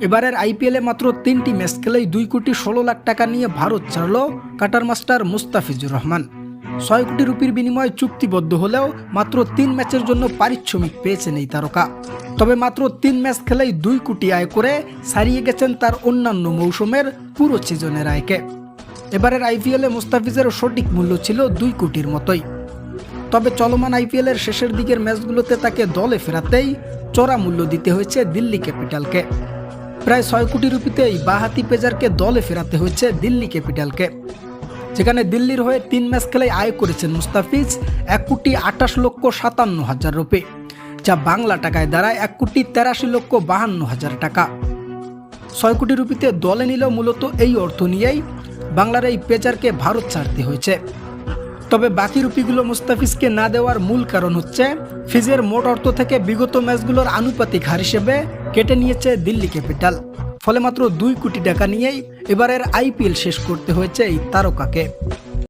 এবারের আইপিএলে মাত্র 3টি ম্যাচ খেলেই 2,16,00,000 টাকা নিয়ে ভারত ছাড়ল কাটার মাস্টার মুস্তাফিজুর রহমান। 6 কোটি রুপির বিনিময়ে চুক্তিবদ্ধ হলেও মাত্র 3 ম্যাচের জন্য পারিশ্রমিক পেয়েছেন এই তারকা। তবে মাত্র 3 ম্যাচ খেলেই 2 কোটি আয় করে ছাড়িয়ে গেছেন তার অন্যান্য মৌসুমের পুরো সিজনের আয়কে। এবারের আইপিএলে মুস্তাফিজের সঠিক মূল্য ছিল 2 কোটির মতোই। তবে চলমান আইপিএলের শেষের দিকের ম্যাচগুলোতে তাকে দলে ফেরাতেই চড়া মূল্য দিতে হয়েছে দিল্লি ক্যাপিটালকে। প্রায় 6 কোটি রুপিতে এই বাঁহাতি পেজারকে দলে ফেরাতে হয়েছে দিল্লি ক্যাপিটালকে, যেখানে দিল্লির হয়ে 3 ম্যাচ খেলে আয় করেছেন মুস্তাফিজ 1,28,57,000 রুপি, যা বাংলা টাকায় দাঁড়ায় 1,83,52,000 টাকা। 6 কোটি রুপিতে দলে নিলেও মূলত এই অর্থ নিয়েই বাংলার এই পেজারকে ভারত ছাড়তে হয়েছে। তবে বাকি রুপিগুলো মুস্তাফিজকে না দেওয়ার মূল কারণ হচ্ছে ফিজের মোট অর্থ থেকে বিগত ম্যাচগুলোর আনুপাতিক হার হিসেবে কেটে নিয়েছে দিল্লি ক্যাপিটাল। ফলে মাত্র 2 কোটি টাকা নিয়েই এবারের আইপিএল শেষ করতে হয়েছে এই তারকাকে।